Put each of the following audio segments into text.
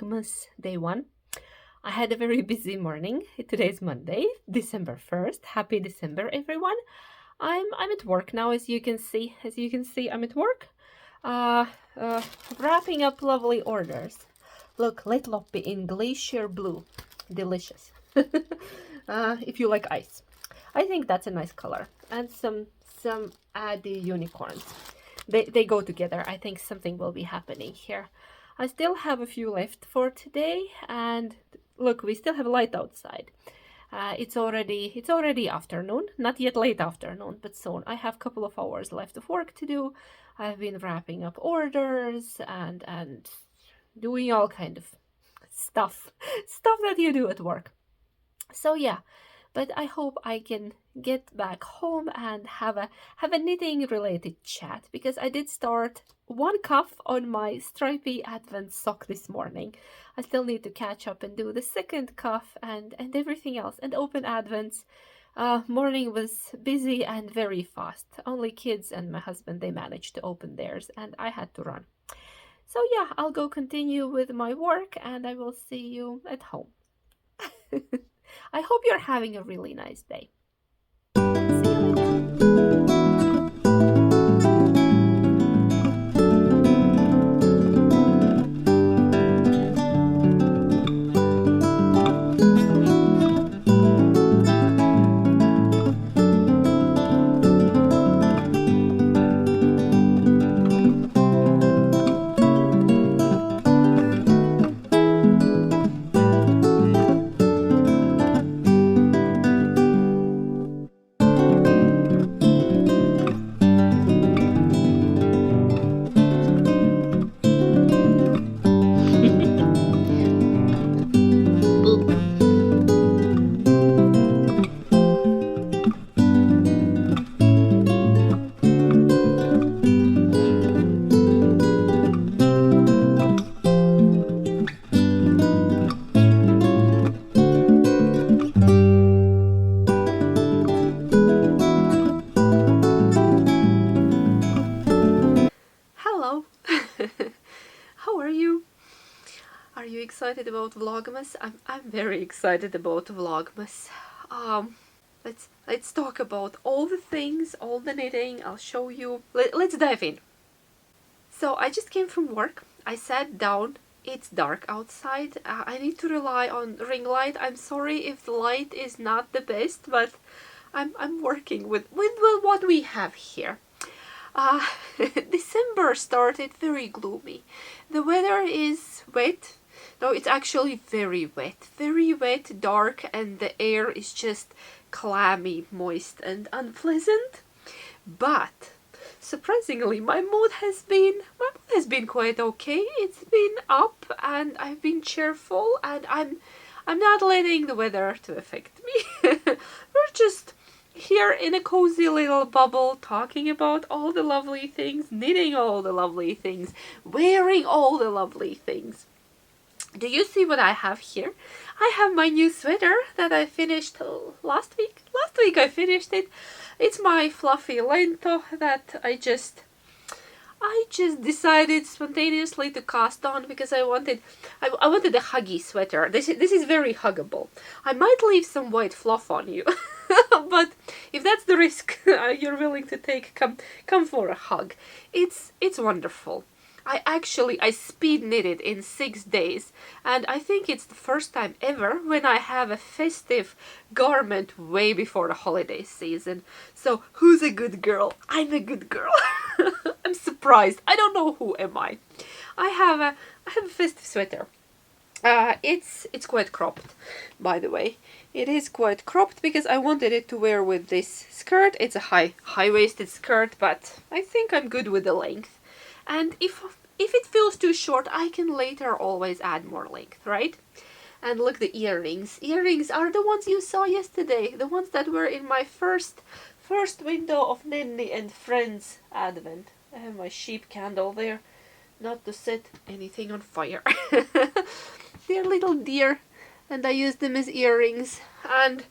Vlogmas Day 1. I had a very busy morning. Today is Monday, December 1st. Happy December, everyone. I'm at work now, as you can see. I'm at work. Uh, uh, Wrapping up lovely orders. Look, Loppi in glacier blue. Delicious. If you like ice. I think that's a nice color. And some Addy unicorns. They go together. I think something will be happening here. I still have a few left for today, and look, we still have light outside. It's already afternoon, not yet late afternoon, but soon. I have a couple of hours left of work to do. I've been wrapping up orders and doing all kind of stuff that you do at work. So yeah, but I hope I can get back home and have a knitting related chat, because I did start one cuff on my stripy advent sock this morning. I still need to catch up and do the second cuff and everything else, and open advents. Morning was busy and very fast. Only kids and my husband, they managed to open theirs, and I had to run. So yeah, I'll go continue with my work, and I will see you at home. I hope you're having a really nice day. See you later. Hello. How are you? Are you excited about Vlogmas? I'm very excited about Vlogmas. Let's talk about all the things, all the knitting. I'll show you. Let's dive in. So I just came from work. I sat down. It's dark outside. I need to rely on ring light. I'm sorry if the light is not the best, but I'm working with what we have here. December started very gloomy. The weather is wet. No, it's actually very wet, dark, and the air is just clammy, moist, and unpleasant. But surprisingly, my mood has been quite okay. It's been up, and I've been cheerful, and I'm not letting the weather to affect me. We're just here in a cozy little bubble, talking about all the lovely things, knitting all the lovely things, wearing all the lovely things. Do you see what I have here? I have my new sweater that I finished last week. Last week I finished it. It's my fluffy lento that I just decided spontaneously to cast on, because I wanted a huggy sweater. This is very huggable. I might leave some white fluff on you. But if that's the risk you're willing to take, come for a hug. It's wonderful. I speed knitted in 6 days, and I think it's the first time ever when I have a festive garment way before the holiday season. So who's a good girl? I'm a good girl. I'm surprised. I don't know who am I. I have a festive sweater. It's quite cropped, by the way. It is quite cropped because I wanted it to wear with this skirt. It's a high-waisted skirt, but I think I'm good with the length. And if it feels too short, I can later always add more length, right? And look, the earrings. Earrings are the ones you saw yesterday, the ones that were in my first window of Nenny and Friends Advent. I have my sheep candle there, not to set anything on fire. They're little deer, and I use them as earrings. And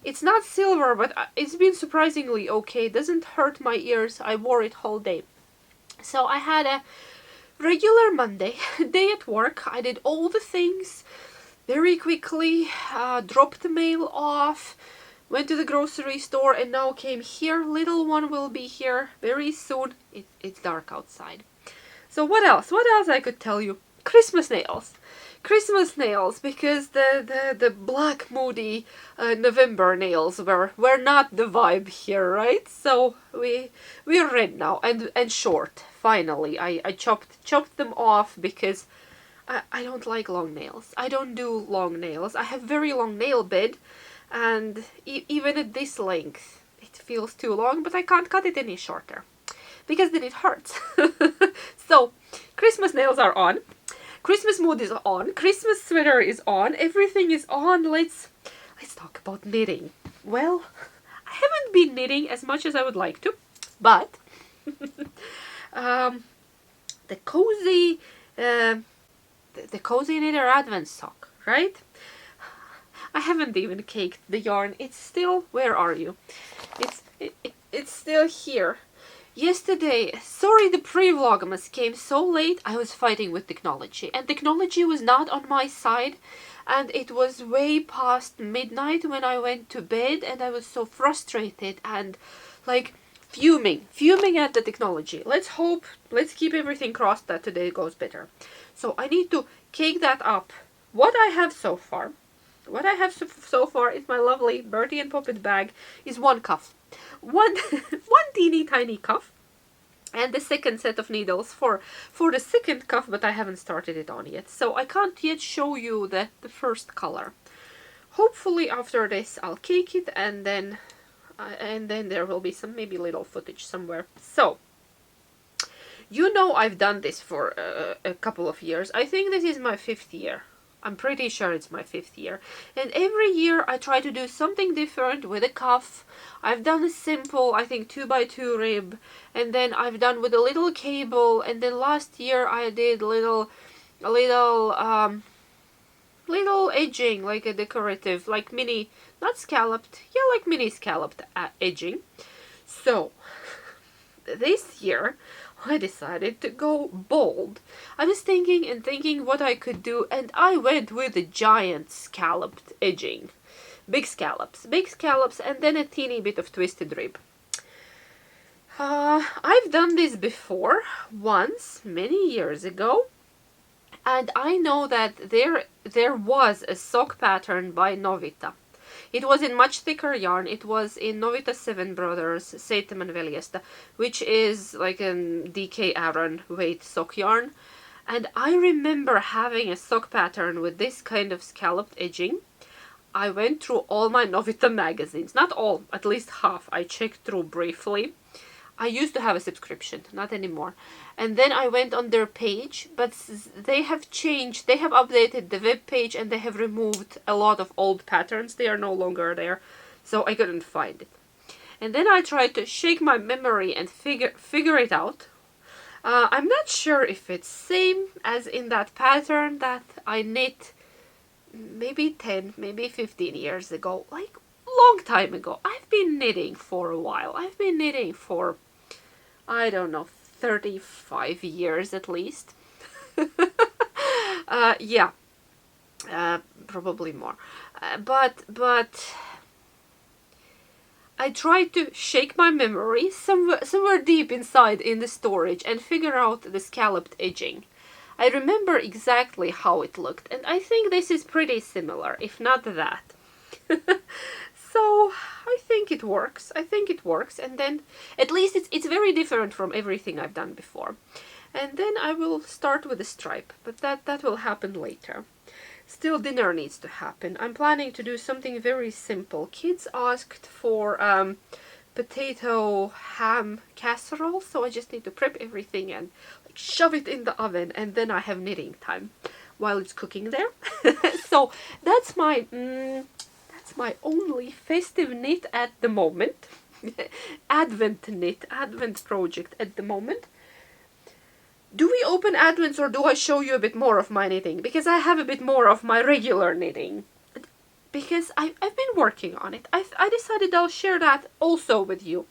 it's not silver, but it's been surprisingly okay. It doesn't hurt my ears. I wore it whole day. So I had a regular Monday, day at work. I did all the things very quickly, dropped the mail off, went to the grocery store, and now came here. Little one will be here very soon. It's dark outside. So what else? What else I could tell you? Christmas nails. Christmas nails, because the black moody November nails were not the vibe here, right? So we're red now and short. Finally, I chopped them off because I don't like long nails. I don't do long nails. I have very long nail bed, and even at this length it feels too long, but I can't cut it any shorter because then it hurts. So Christmas nails are on, Christmas mood is on, Christmas sweater is on, everything is on. Let's talk about knitting. Well, I haven't been knitting as much as I would like to, but the cozy knitter advent sock, right? I haven't even caked the yarn. It's still, where are you? It's still here. Yesterday, sorry the pre-vlogmas came so late. I was fighting with technology, and technology was not on my side, and it was way past midnight when I went to bed, and I was so frustrated and like fuming at the technology. Let's keep everything crossed that today goes better. So I need to cake that up. What I have so far is my lovely Bertie and Poppet bag, is one cuff. One teeny tiny cuff, and the second set of needles for the second cuff, but I haven't started it on yet, so I can't yet show you the first color. Hopefully after this I'll cake it, and then there will be some maybe little footage somewhere. So you know I've done this for a couple of years. I think this is my 5th year. I'm pretty sure it's my 5th year. And every year I try to do something different with a cuff. I've done a simple, I think 2x2 rib, and then I've done with a little cable, and then last year I did a little edging, like a decorative, like mini, not scalloped, yeah, like mini scalloped edging. So this year I decided to go bold. I was thinking what I could do, and I went with a giant scalloped edging. Big scallops, and then a teeny bit of twisted rib. I've done this before, once, many years ago, and I know that there was a sock pattern by Novita. It was in much thicker yarn. It was in Novita 7 Brothers Seitsemän veljestä, which is like a DK Aran weight sock yarn. And I remember having a sock pattern with this kind of scalloped edging. I went through all my Novita magazines. Not all, at least half. I checked through briefly. I used to have a subscription, not anymore. And then I went on their page, but they have changed, they have updated the web page, and they have removed a lot of old patterns. They are no longer there, so I couldn't find it. And then I tried to shake my memory and figure it out. I'm not sure if it's same as in that pattern that I knit maybe 10, maybe 15 years ago, like long time ago. I've been knitting for a while. I've been knitting for, I don't know, 35 years at least. Yeah, probably more. But I tried to shake my memory somewhere deep inside in the storage and figure out the scalloped edging. I remember exactly how it looked, and I think this is pretty similar, if not that. So I think it works. And then at least it's very different from everything I've done before. And then I will start with a stripe, but that will happen later. Still, dinner needs to happen. I'm planning to do something very simple. Kids asked for potato ham casserole, so I just need to prep everything and like shove it in the oven, and then I have knitting time while it's cooking there. So that's my only festive knit at the moment. Advent knit, Advent project at the moment. Do we open Advents, or do I show you a bit more of my knitting? Because I have a bit more of my regular knitting. Because I've been working on it. I decided I'll share that also with you.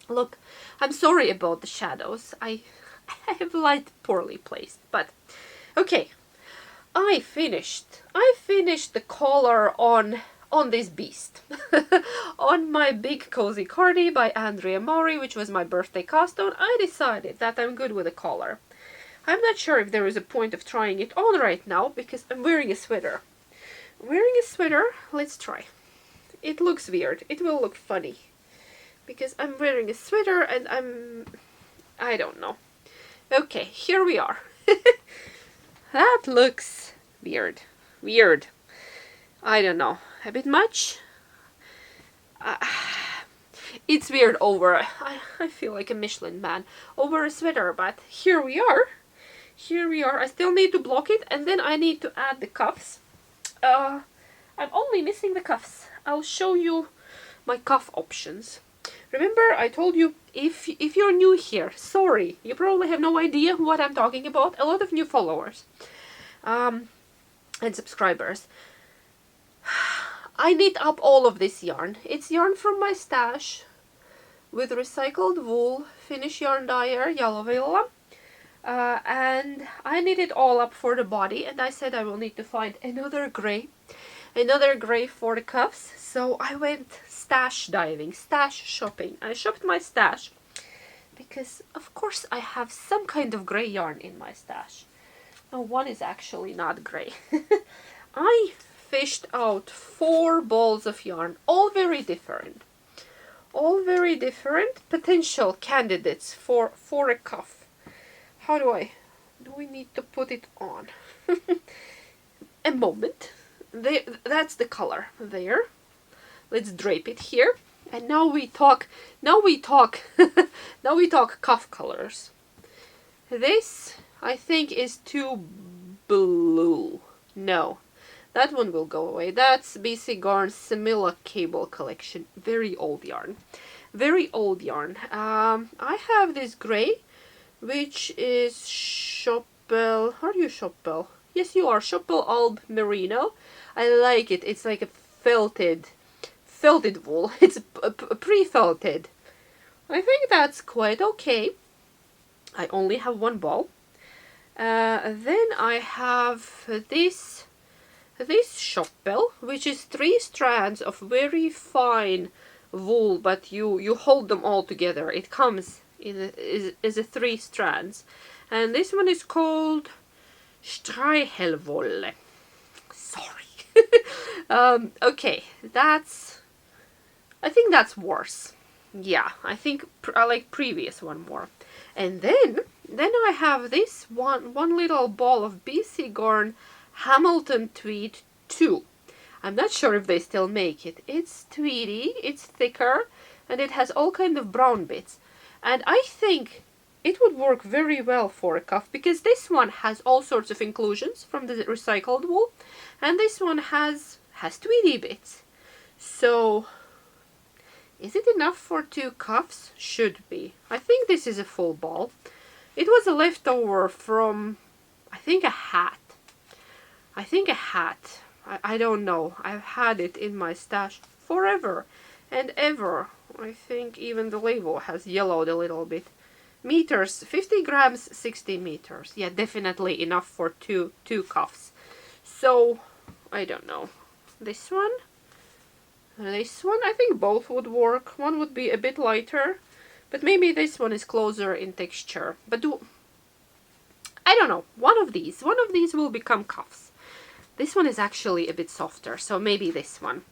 Look, I'm sorry about the shadows. I I have light poorly placed, but okay. I finished the collar on this beast. On my big cozy cardi by Andrea Maury, which was my birthday cast on, I decided that I'm good with a collar. I'm not sure if there is a point of trying it on right now because I'm wearing a sweater. Let's try. It looks weird. It will look funny because I'm wearing a sweater and I don't know. Okay, here we are. That looks weird. Weird. I don't know. A bit much? It's weird over... I feel like a Michelin man. Over a sweater, but here we are. Here we are. I still need to block it, and then I need to add the cuffs. I'm only missing the cuffs. I'll show you my cuff options. Remember, I told you, if you're new here, sorry, you probably have no idea what I'm talking about. A lot of new followers and subscribers. I knit up all of this yarn. It's yarn from my stash with recycled wool, Finnish yarn dyer, Jalovilla. And I knit it all up for the body, and I said I will need to find another gray for the cuffs. So I went stash diving, stash shopping. I shopped my stash because of course I have some kind of gray yarn in my stash. No, one is actually not gray. I fished out 4 balls of yarn, all very different. All very different potential candidates for a cuff. How do we need to put it on? A moment. There, that's the color there. Let's drape it here. And now we talk now we talk cuff colors. This I think is too blue. No. That one will go away. That's BC Garn's Semilla cable collection. Very old yarn. Very old yarn. I have this gray, which is Choppel. How do you Choppel? Yes, you are. Choppel Alb Merino. I like it. It's like a felted wool. It's pre-felted. I think that's quite okay. I only have 1 ball. Then I have this Choppel, which is 3 strands of very fine wool, but you hold them all together. It comes in is a 3 strands, and this one is called Streichelwolle. Sorry. Okay, I think that's worse. Yeah, I think I like previous one more. And then I have this one little ball of BC Garn Hamilton Tweed 2. I'm not sure if they still make it. It's tweedy, it's thicker, and it has all kind of brown bits. And I think it would work very well for a cuff, because this one has all sorts of inclusions from the recycled wool, and this one has tweedy bits. So, is it enough for 2 cuffs? Should be. I think this is a full ball. It was a leftover from, I think, a hat. I don't know. I've had it in my stash forever and ever. I think even the label has yellowed a little bit. Meters, 50 grams, 60 meters. Yeah, definitely enough for two cuffs. So, I don't know. This one? I think both would work. One would be a bit lighter, but maybe this one is closer in texture. But I don't know. One of these will become cuffs. This one is actually a bit softer, so maybe this one.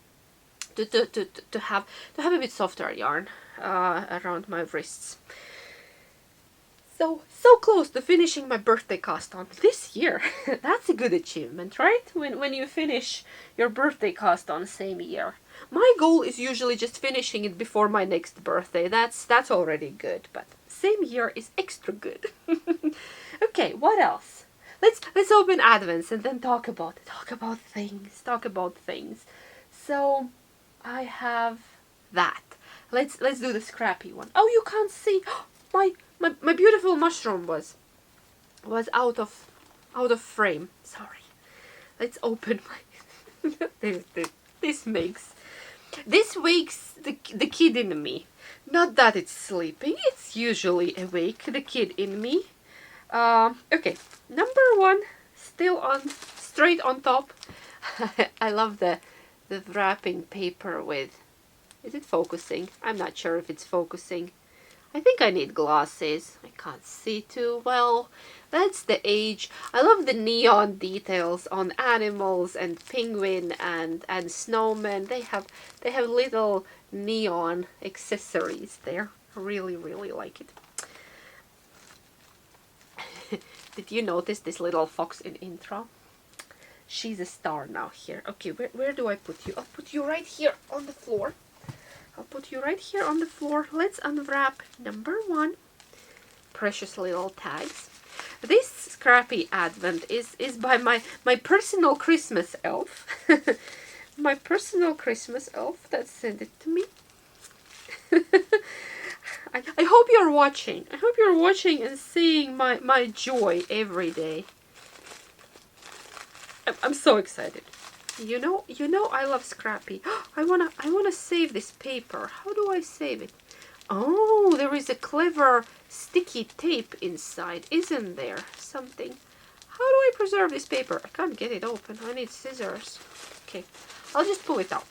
To have a bit softer yarn around my wrists. So close to finishing my birthday cast on this year. That's a good achievement, right? When you finish your birthday cast on same year. My goal is usually just finishing it before my next birthday. That's already good, but same year is extra good. Okay, what else? Let's open Advents and then talk about things. So I have that. Let's do the scrappy one. Oh, you can't see. My beautiful mushroom was out of frame. Sorry. Let's open my this wakes the kid in me. Not that it's sleeping, it's usually awake, the kid in me. Okay, number one, still on, straight on top. I love the wrapping paper with, is it focusing? I'm not sure if it's focusing. I think I need glasses. I can't see too well. That's the age. I love the neon details on animals and penguin and snowmen. They have little neon accessories there. I really, really like it. Did you notice this little fox in intro? She's a star now here. Okay, where do I put you? I'll put you right here on the floor. I'll put you right here on the floor. Let's unwrap number one. Precious little tags. This scrappy advent is by my personal Christmas elf. My personal Christmas elf that sent it to me. I hope you're watching. I hope you're watching and seeing my joy every day. I'm so excited. You know I love Scrappy. I wanna save this paper. How do I save it? Oh, there is a clever sticky tape inside, isn't there? Something. How do I preserve this paper? I can't get it open. I need scissors. Okay, I'll just pull it out.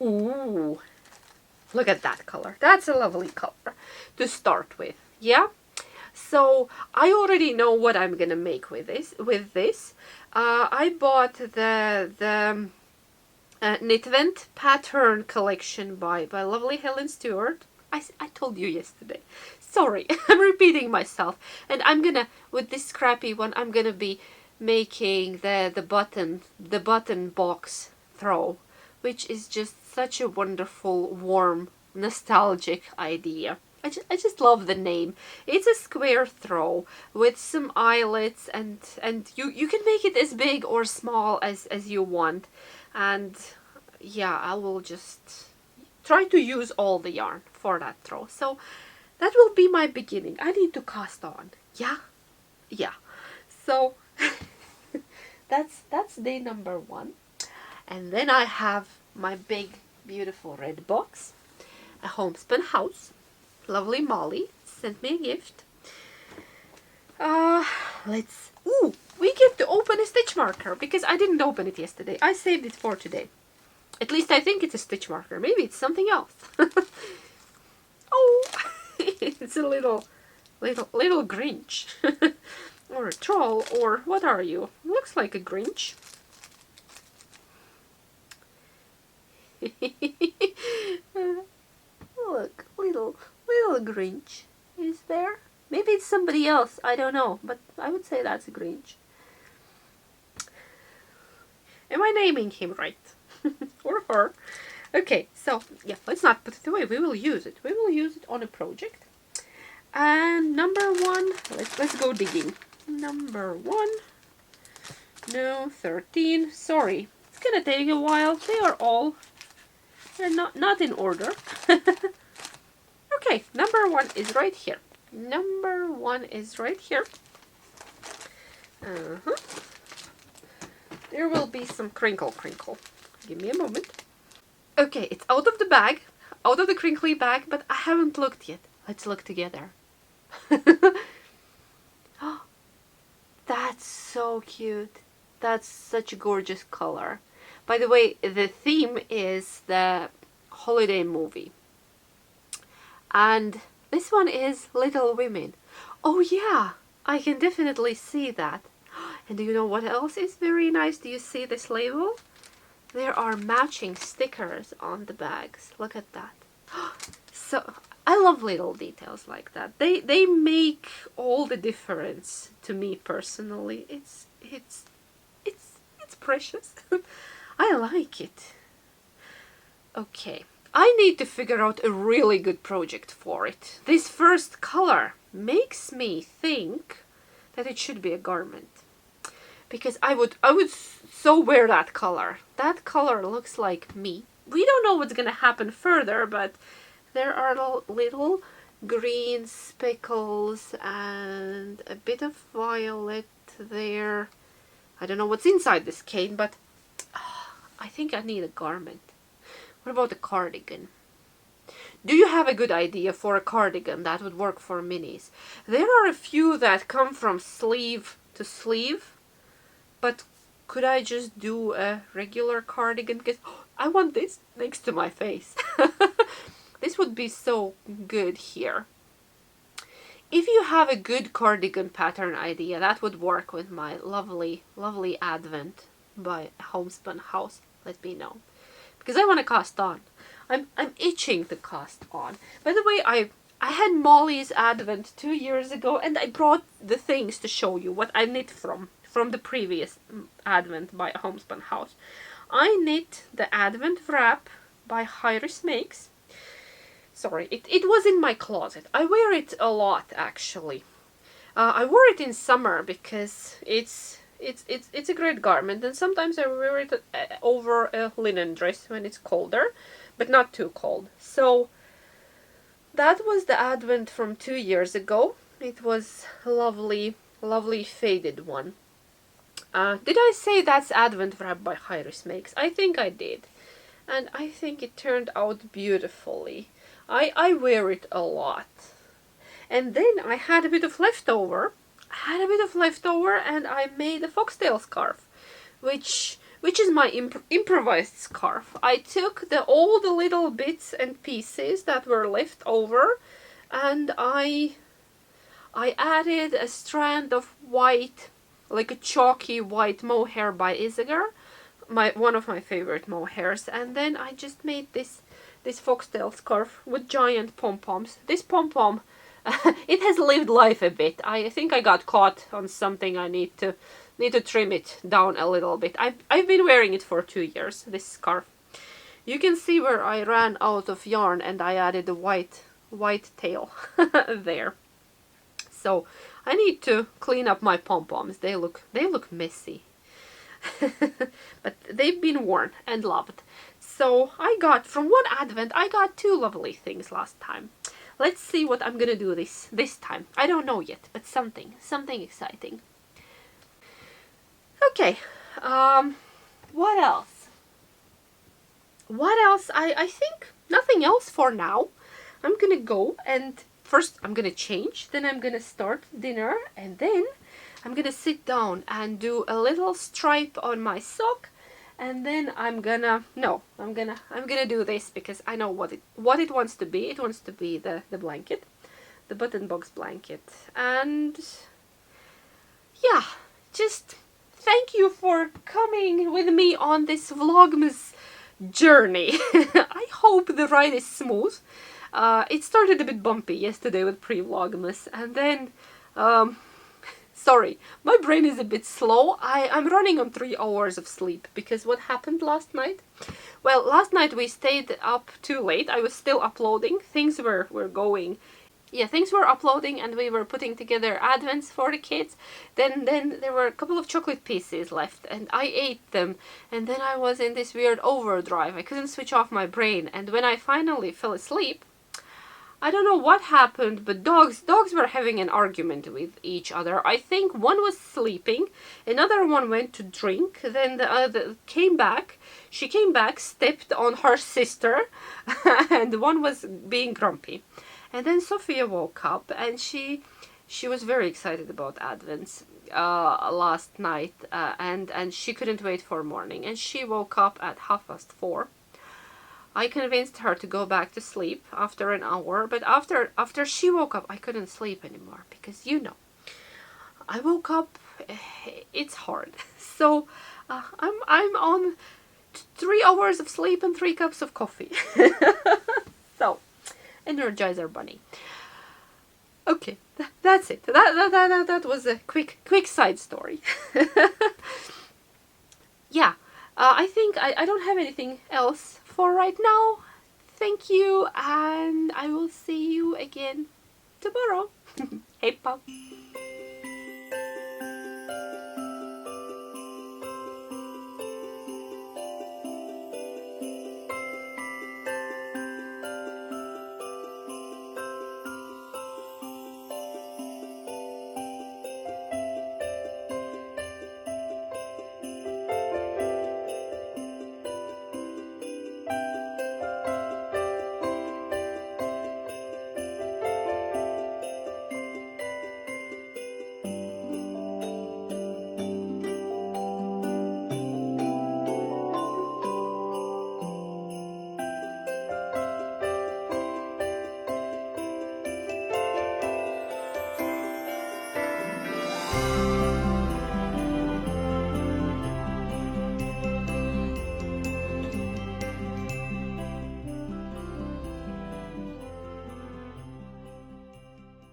Ooh, look at that color. That's a lovely color to start with. Yeah. So I already know what I'm gonna make with this. I bought the Knitvent pattern collection by lovely Helen Stewart. I told you yesterday. Sorry, I'm repeating myself. And I'm gonna, with this scrappy one, I'm gonna be making the button box throw, which is just such a wonderful, warm, nostalgic idea. I just love the name. It's a square throw with some eyelets, and you can make it as big or small as you want. And yeah, I will just try to use all the yarn for that throw. So that will be my beginning. I need to cast on. Yeah. So that's day number one. And then I have my big beautiful red box, a homespun house. Lovely Molly sent me a gift. We get to open a stitch marker because I didn't open it yesterday. I saved it for today. At least I think it's a stitch marker. Maybe it's something else. Oh, it's a little Grinch. Or a troll, or what are you? Looks like a Grinch. Look, little Grinch is there. Maybe it's somebody else, I don't know, but I would say that's a Grinch. Am I naming him right? Or her? Okay, so yeah, let's not put it away. We will use it. We will use it on a project. And number one, let's go digging. Number one. No, 13. Sorry, it's gonna take a while. They're not in order. Okay, number one is right here. Number one is right here. There will be some crinkle. Give me a moment. Okay, it's out of the bag, out of the crinkly bag, but I haven't looked yet. Let's look together. That's so cute. That's such a gorgeous color. By the way, the theme is the holiday movie. And this one is Little Women. Oh yeah, I can definitely see that. And do you know what else is very nice? Do you see this label? There are matching stickers on the bags. Look at that. So I love little details like that. They make all the difference to me personally. It's precious. I like it. Okay. I need to figure out a really good project for it. This first color makes me think that it should be a garment. Because I would so wear that color. That color looks like me. We don't know what's gonna happen further, but there are little green speckles and a bit of violet there. I don't know what's inside this cane, but I think I need a garment. What about a cardigan? Do you have a good idea for a cardigan that would work for minis? There are a few that come from sleeve to sleeve, but could I just do a regular cardigan? Because I want this next to my face. This would be so good here. If you have a good cardigan pattern idea, that would work with my lovely, lovely Advent by Homespun House, let me know. Because I want to cast on. I'm itching to cast on. By the way, I had Molly's Advent 2 years ago, and I brought the things to show you what I knit from the previous Advent by Homespun House. I knit the Advent wrap by Iris Makes. Sorry, it was in my closet. I wear it a lot, actually. I wore it in summer because it's a great garment, and sometimes I wear it over a linen dress when it's colder, but not too cold. So that was the Advent from 2 years ago. It was a lovely, lovely faded one. Did I say that's Advent wrap by Iris Makes? I think I did. And I think it turned out beautifully. I wear it a lot. And then I had a bit of leftover. And I made a foxtail scarf, which is my improvised scarf. I took all the little bits and pieces that were left over, and I added a strand of white, like a chalky white mohair by Isagar, one of my favorite mohairs, and then I just made this foxtail scarf with giant pom-poms. This pom-pom, it has lived life a bit. I think I got caught on something. I need to trim it down a little bit. I've been wearing it for 2 years, this scarf. You can see where I ran out of yarn and I added the white tail there. So I need to clean up my pom-poms. They look messy. But they've been worn and loved. So I got, from one Advent, I got 2 lovely things last time. Let's see what I'm gonna do this time. I don't know yet, but something exciting. Okay, what else? I think nothing else for now. I'm gonna go and first I'm gonna change, then I'm gonna start dinner, and then I'm gonna sit down and do a little stripe on my sock, and then I'm gonna do this because I know what it wants to be. It wants to be the blanket, the button box blanket. And yeah, just thank you for coming with me on this vlogmas journey. I hope the ride is smooth. It started a bit bumpy yesterday with pre-vlogmas, and then sorry, my brain is a bit slow. I'm running on 3 hours of sleep because what happened last night? Well, last night we stayed up too late. I was still uploading. Things were going. Yeah, things were uploading and we were putting together advents for the kids. Then there were a couple of chocolate pieces left and I ate them. And then I was in this weird overdrive. I couldn't switch off my brain. And when I finally fell asleep, I don't know what happened, but dogs were having an argument with each other. I think one was sleeping, another one went to drink, then the other came back. She came back, stepped on her sister, and one was being grumpy. And then Sophia woke up, and she was very excited about Advents last night, and she couldn't wait for morning. And she woke up at 4:30. I convinced her to go back to sleep after an hour, but after she woke up, I couldn't sleep anymore because, you know, I woke up, it's hard. So I'm on 3 hours of sleep and 3 cups of coffee. So, Energizer Bunny. Okay, that's it. That was a quick side story. Yeah, I think I don't have anything else for right now. Thank you, and I will see you again tomorrow. Heippa!